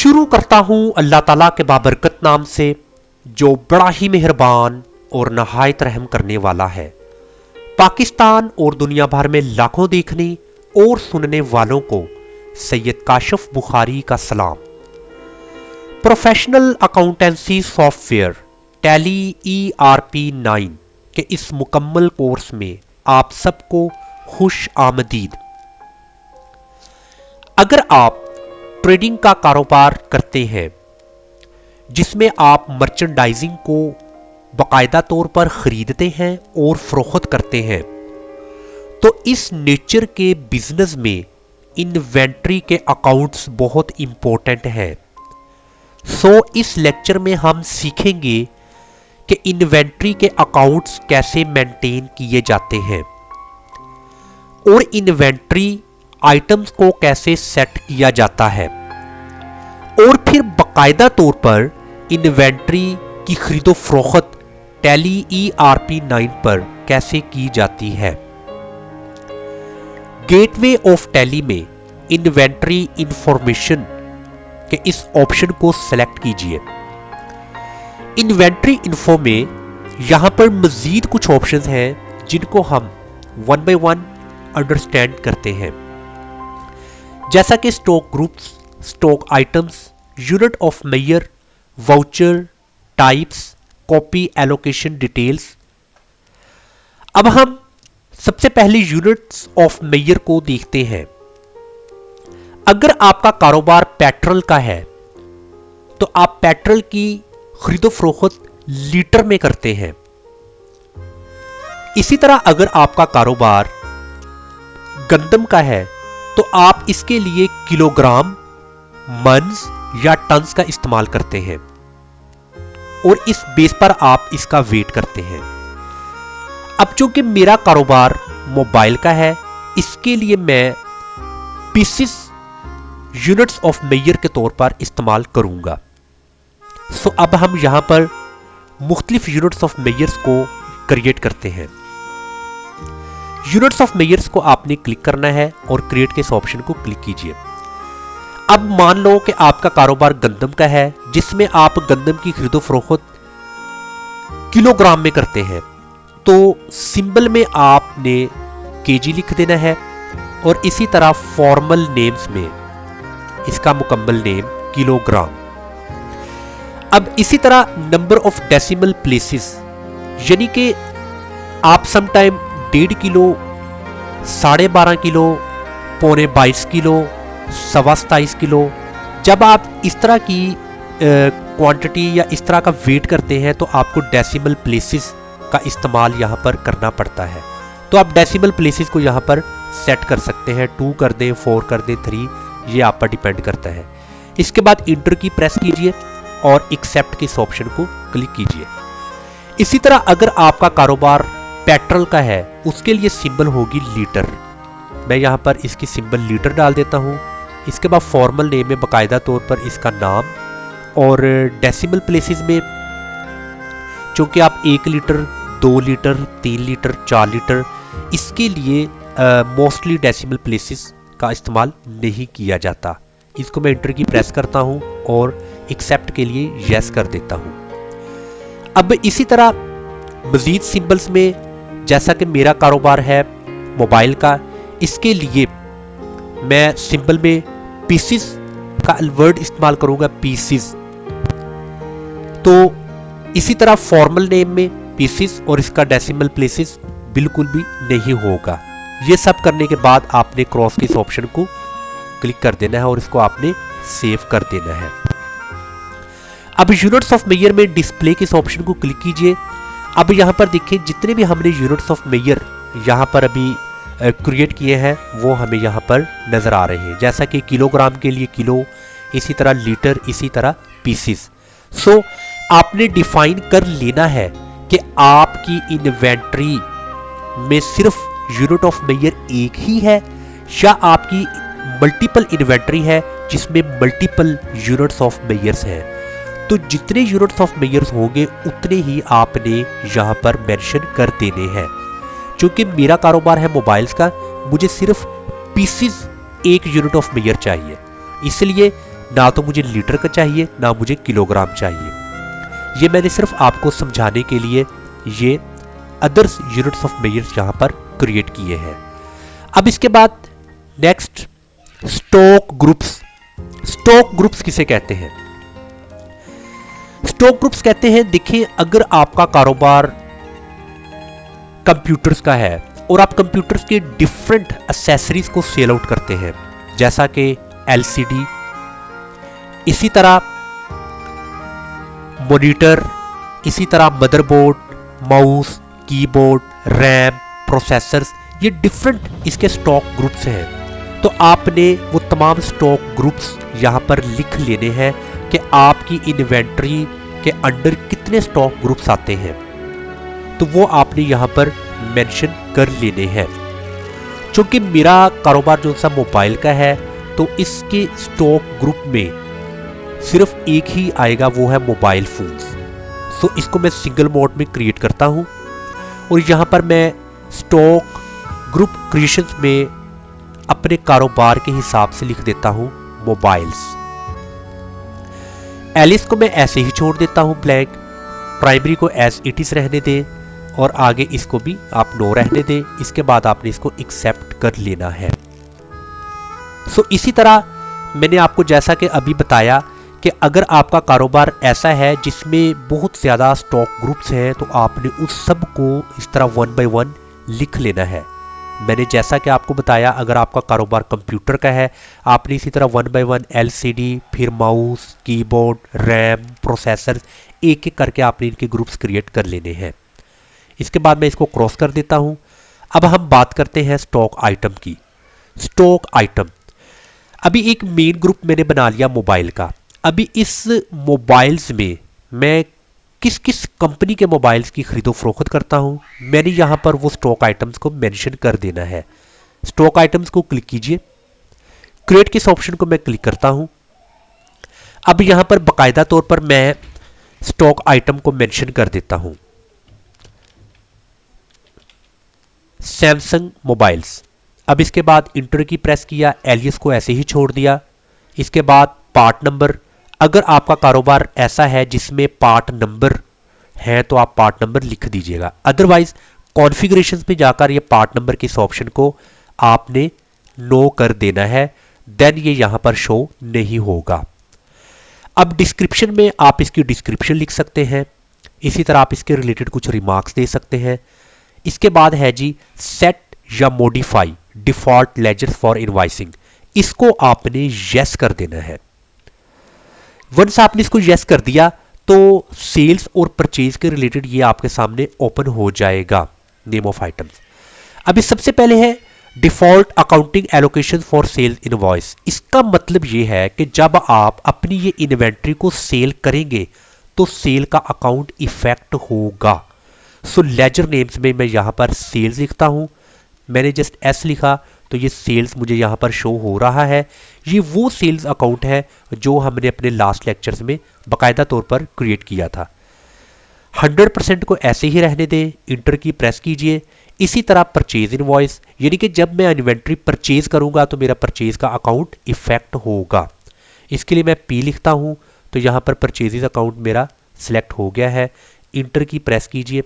शुरू करता हूँ अल्लाह ताला के बाबरकत नाम से, जो बड़ा ही मेहरबान और नहायत रहम करने वाला है। पाकिस्तान और दुनिया भर में लाखों देखने और सुनने वालों को सैयद काशिफ बुखारी का सलाम। Professional accountancy software tally ERP 9 के इस मुकम्मल कोर्स में आप सबको खुश आमदीद। अगर आप ट्रेडिंग का कारोबार करते हैं जिसमें आप मर्चेंडाइजिंग को बाकायदा तौर पर ख़रीदते हैं और फ़रोख्त करते हैं, तो इस नेचर के बिजनेस में इन्वेंट्री के अकाउंट्स बहुत इम्पोर्टेंट हैं। इस लेक्चर में हम सीखेंगे कि इन्वेंट्री के अकाउंट्स कैसे मेंटेन किए जाते हैं और इन्वेंट्री आइटम्स को कैसे सेट किया जाता है और फिर बाकायदा तौर पर इन्वेंट्री की खरीदो फरोख्त टैली ERP 9 पर कैसे की जाती है। गेटवे ऑफ टैली में इन्वेंट्री इंफॉर्मेशन के इस ऑप्शन को सेलेक्ट कीजिए। इन्वेंट्री इन्फो में यहां पर मजीद कुछ ऑप्शंस हैं जिनको हम वन बाय वन अंडरस्टैंड करते हैं, जैसा कि stock groups, stock items, unit of measure, voucher types, copy allocation details. अब हम सबसे पहले यूनिट्स ऑफ मेजर को देखते हैं। अगर आपका कारोबार पेट्रोल का है तो आप पेट्रोल की खरीदो फरोख्त लीटर में करते हैं। इसी तरह अगर आपका कारोबार गंदम का है तो आप इसके लिए किलोग्राम, मंस या टन्स का इस्तेमाल करते हैं और इस बेस पर आप इसका वेट करते हैं। अब चूंकि मेरा कारोबार मोबाइल का है, इसके लिए मैं पीसेस यूनिट्स ऑफ मेजर के तौर पर इस्तेमाल करूंगा। अब हम यहां पर मुख्तलिफ यूनिट्स ऑफ मेजर्स को क्रिएट करते हैं। यूनिट्स ऑफ मेजर्स को आपने क्लिक करना है और क्रिएट के इस ऑप्शन को क्लिक कीजिए। अब मान लो कि आपका कारोबार गंदम का है जिसमें आप गंदम की खरीदो फरोख्त किलोग्राम में करते हैं, तो सिंबल में आपने केजी लिख देना है और इसी तरह फॉर्मल नेम्स में इसका मुकम्मल नेम किलोग्राम। अब इसी तरह नंबर ऑफ डेसिमल प्लेसेस, यानी कि आप sometime 1.5 kilo, 12.5 kilo, 22.25 kilo, 27 kilo, जब आप इस तरह की क्वांटिटी या इस तरह का वेट करते हैं तो आपको डेसिमल प्लेसेस का इस्तेमाल यहाँ पर करना पड़ता है। तो आप डेसिमल प्लेसेस को यहाँ पर सेट कर सकते हैं, 2 कर दें, 4 कर दें, 3, ये आप पर डिपेंड करता है। इसके बाद इंटर की प्रेस कीजिए और एक्सेप्ट के इस ऑप्शन को क्लिक कीजिए। इसी तरह अगर आपका कारोबार पेट्रोल का है, उसके लिए सिंबल होगी लीटर। मैं यहाँ पर इसकी सिंबल लीटर डाल देता हूँ। इसके बाद फॉर्मल नेम में बाकायदा तौर पर इसका नाम, और डेसिमल प्लेसेस में चूँकि आप 1 लीटर, 2 लीटर, 3 लीटर, 4 लीटर, इसके लिए मोस्टली डेसिमल प्लेसेस का इस्तेमाल नहीं किया जाता। इसको मैं इंटर की प्रेस करता हूँ और एक्सेप्ट के लिए यस कर देता हूँ। अब इसी तरह मज़ीद सिंबल्स में, जैसा कि मेरा कारोबार है मोबाइल का, इसके लिए मैं सिंबल में पीसेस का वर्ड इस्तेमाल करूंगा, पीसेस। तो इसी तरह फॉर्मल नेम में पीसेस और इसका डेसिमल प्लेसेस बिल्कुल भी नहीं होगा। ये सब करने के बाद आपने क्रॉस के इस ऑप्शन को क्लिक कर देना है और इसको आपने सेव कर देना है। अब यूनिट्स ऑफ मेजर में डिस्प्ले के इस ऑप्शन को क्लिक कीजिए। अब यहाँ पर देखिए जितने भी हमने यूनिट्स ऑफ मेजर यहाँ पर अभी क्रिएट किए हैं वो हमें यहाँ पर नज़र आ रहे हैं, जैसा कि किलोग्राम के लिए किलो, इसी तरह लीटर, इसी तरह पीसेस। आपने डिफाइन कर लेना है कि आपकी इन्वेंट्री में सिर्फ यूनिट ऑफ मेजर एक ही है या आपकी मल्टीपल इन्वेंट्री है जिसमें मल्टीपल यूनिट्स ऑफ मेजर्स हैं। तो जितने यूनिट्स ऑफ मेजर्स होंगे उतने ही आपने यहाँ पर मेंशन कर देने हैं। क्योंकि मेरा कारोबार है मोबाइल्स का, मुझे सिर्फ पीसेस 1 यूनिट ऑफ मेजर चाहिए, इसलिए ना तो मुझे लीटर का चाहिए ना मुझे किलोग्राम चाहिए। ये मैंने सिर्फ आपको समझाने के लिए ये अदर्स यूनिट्स ऑफ मेजर यहाँ पर क्रिएट किए हैं। अब इसके बाद next stock groups. Stock groups किसे कहते हैं? स्टॉक ग्रुप्स कहते हैं, देखिए अगर आपका कारोबार कंप्यूटर्स का है और आप कंप्यूटर्स के डिफरेंट एक्सेसरीज को सेल आउट करते हैं, जैसा कि एलसीडी, इसी तरह मॉनिटर, इसी तरह motherboard, mouse, keyboard, RAM, processors, ये डिफरेंट इसके स्टॉक ग्रुप्स हैं। तो आपने वो तमाम स्टॉक ग्रुप्स यहाँ पर लिख लेने हैं कि आपकी इन्वेंट्री के अंडर कितने स्टॉक ग्रुप्स आते हैं, तो वो आपने यहाँ पर मेंशन कर लेने हैं। क्योंकि मेरा कारोबार जो सा मोबाइल का है, तो इसके स्टॉक ग्रुप में सिर्फ एक ही आएगा, वो है मोबाइल फोन्स। तो इसको मैं सिंगल मोड में क्रिएट करता हूँ और यहाँ पर मैं स्टॉक ग्रुप क्रिएशंस में अपने कारोबार के हिसाब से लिख देता हूँ मोबाइल्स। एलिस को मैं ऐसे ही छोड़ देता हूँ ब्लैंक, प्राइमरी को एज इट इज रहने दें और आगे इसको भी आप नो रहने दें। इसके बाद आपने इसको एक्सेप्ट कर लेना है। सो इसी तरह मैंने आपको जैसा कि अभी बताया कि अगर आपका कारोबार ऐसा है जिसमें बहुत ज़्यादा स्टॉक ग्रुप्स हैं, तो आपने उस सब को इस तरह 1 बाय 1 लिख लेना है। मैंने जैसा कि आपको बताया, अगर आपका कारोबार कंप्यूटर का है, आपने इसी तरह 1 बाय 1 एलसीडी, फिर माउस, कीबोर्ड, रैम, प्रोसेसर, एक एक करके आपने इनके ग्रुप्स क्रिएट कर लेने हैं। इसके बाद मैं इसको क्रॉस कर देता हूं। अब हम बात करते हैं स्टॉक आइटम की। स्टॉक आइटम, अभी एक मेन ग्रुप मैंने बना लिया मोबाइल का। अभी इस मोबाइल्स में मैं किस किस कंपनी के मोबाइल्स की खरीदो फरोख्त करता हूं, मैंने यहां पर वो स्टॉक आइटम्स को मेंशन कर देना है। स्टॉक आइटम्स को क्लिक कीजिए, क्रिएट किस ऑप्शन को मैं क्लिक करता हूं। अब यहां पर बाकायदा तौर पर मैं स्टॉक आइटम को मेंशन कर देता हूं, सैमसंग मोबाइल्स। अब इसके बाद इंटर की प्रेस किया, एलियस को ऐसे ही छोड़ दिया। इसके बाद पार्ट नंबर, अगर आपका कारोबार ऐसा है जिसमें पार्ट नंबर है तो आप पार्ट नंबर लिख दीजिएगा, अदरवाइज कॉन्फ़िगरेशंस में जाकर ये पार्ट नंबर के इस ऑप्शन को आपने नो कर देना है, देन ये यहां पर शो नहीं होगा। अब डिस्क्रिप्शन में आप इसकी डिस्क्रिप्शन लिख सकते हैं, इसी तरह आप इसके रिलेटेड कुछ रिमार्क्स दे सकते हैं। इसके बाद है जी सेट या modify default ledgers for invoicing, इसको आपने यस कर देना है। वंस आपने इसको यस कर दिया तो सेल्स और परचेज के रिलेटेड ये आपके सामने ओपन हो जाएगा, नेम ऑफ आइटम्स। अभी सबसे पहले है default accounting allocation for sale invoice. इसका मतलब ये है कि जब आप अपनी ये इन्वेंट्री को सेल करेंगे तो सेल का अकाउंट इफेक्ट होगा। सो लेजर नेम्स में मैं यहाँ पर सेल्स लिखता हूँ, मैंने जस्ट एस लिखा तो ये सेल्स मुझे यहाँ पर शो हो रहा है। ये वो सेल्स अकाउंट है जो हमने अपने लास्ट लेक्चर्स में बाकायदा तौर पर क्रिएट किया था। 100% को ऐसे ही रहने दें, इंटर की प्रेस कीजिए। इसी तरह परचेज इनवॉइस, यानी कि जब मैं इन्वेंट्री परचेज करूँगा तो मेरा परचेज का अकाउंट इफेक्ट होगा। इसके लिए मैं पी लिखता हूँ तो यहाँ पर परचेजेज अकाउंट मेरा सिलेक्ट हो गया है। इंटर की प्रेस कीजिए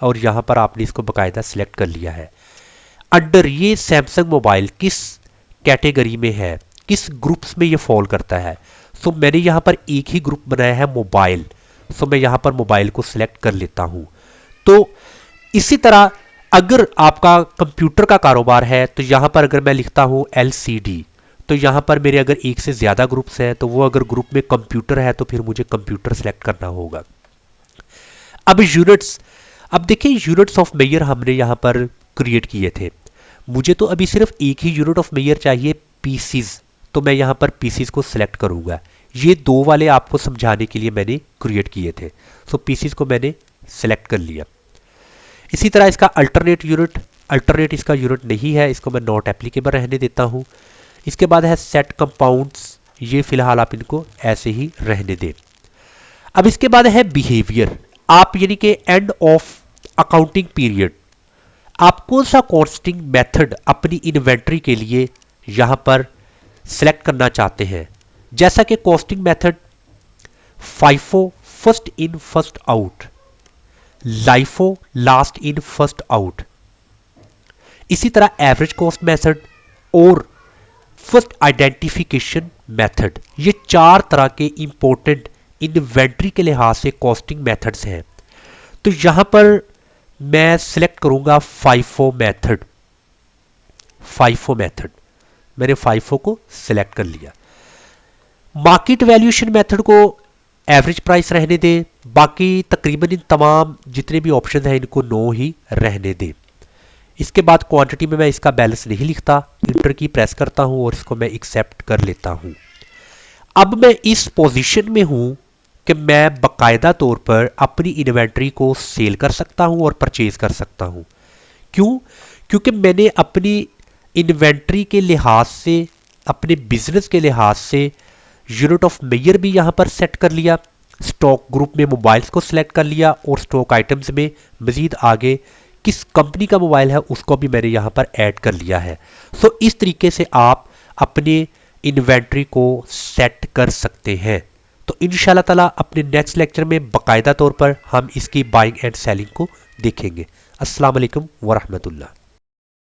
और यहाँ पर आपने इसको बाकायदा सिलेक्ट कर लिया है। अंडर ये सैमसंग मोबाइल किस कैटेगरी में है, किस ग्रुप्स में ये फॉल करता है, सो मैंने यहाँ पर एक ही ग्रुप बनाया है मोबाइल। सो मैं यहाँ पर मोबाइल को सिलेक्ट कर लेता हूँ। तो इसी तरह अगर आपका कंप्यूटर का कारोबार है तो यहाँ पर अगर मैं लिखता हूँ एलसीडी, तो यहाँ पर मेरे अगर एक से ज़्यादा ग्रुप्स हैं तो वो अगर ग्रुप में कंप्यूटर है तो फिर मुझे कंप्यूटर सेलेक्ट करना होगा। अब यूनिट्स, अब देखिए यूनिट्स ऑफ मेजर हमने यहाँ पर क्रिएट किए थे। मुझे तो अभी सिर्फ एक ही यूनिट ऑफ मेजर चाहिए, पीसीज, तो मैं यहाँ पर पीसीज को सिलेक्ट करूँगा। ये दो वाले आपको समझाने के लिए मैंने क्रिएट किए थे। सो पीसीज को मैंने सेलेक्ट कर लिया। इसी तरह इसका अल्टरनेट यूनिट, अल्टरनेट इसका यूनिट नहीं है, इसको मैं नॉट एप्लीकेबल रहने देता हूँ। इसके बाद है सेट कंपाउंड्स, ये फिलहाल आप इनको ऐसे ही रहने दें। अब इसके बाद है बिहेवियर, आप यानी कि एंड ऑफ अकाउंटिंग पीरियड, आप कौन सा कॉस्टिंग मेथड अपनी इन्वेंट्री के लिए यहाँ पर सेलेक्ट करना चाहते हैं। जैसा कि costing method FIFO first in first out, LIFO last in first out, इसी तरह एवरेज कॉस्ट मेथड और फर्स्ट आइडेंटिफिकेशन मेथड, ये 4 तरह के इंपॉर्टेंट इन्वेंट्री के लिहाज से कॉस्टिंग मेथड्स हैं। तो यहां पर मैं सिलेक्ट करूंगा फाइफो मेथड। फाइफो मेथड, मैंने फाइफो को सिलेक्ट कर लिया। मार्केट वैल्यूएशन मेथड को एवरेज प्राइस रहने दें, बाकी तकरीबन इन तमाम जितने भी ऑप्शन हैं इनको नो ही रहने दें। इसके बाद क्वांटिटी में मैं इसका बैलेंस नहीं लिखता, इंटर की प्रेस करता हूं और इसको मैं एक्सेप्ट कर लेता हूं। अब मैं इस पोजीशन में हूं कि मैं बाकायदा तौर पर अपनी इन्वेंट्री को सेल कर सकता हूं और परचेज कर सकता हूं। क्यों? क्योंकि मैंने अपनी इन्वेंट्री के लिहाज से, अपने बिजनेस के लिहाज से यूनिट ऑफ मेजर भी यहां पर सेट कर लिया, स्टॉक ग्रुप में मोबाइल्स को सिलेक्ट कर लिया और स्टॉक आइटम्स में मजीद आगे किस कंपनी का मोबाइल है उसको भी मैंने यहाँ पर ऐड कर लिया है। सो इस तरीके से आप अपने इन्वेंट्री को सेट कर सकते हैं। तो इंशाल्लाह ताला अपने नेक्स्ट लेक्चर में बाकायदा तौर पर हम इसकी बाइंग एंड सेलिंग को देखेंगे। अस्सलाम वालेकुम वरहमतुल्लाह।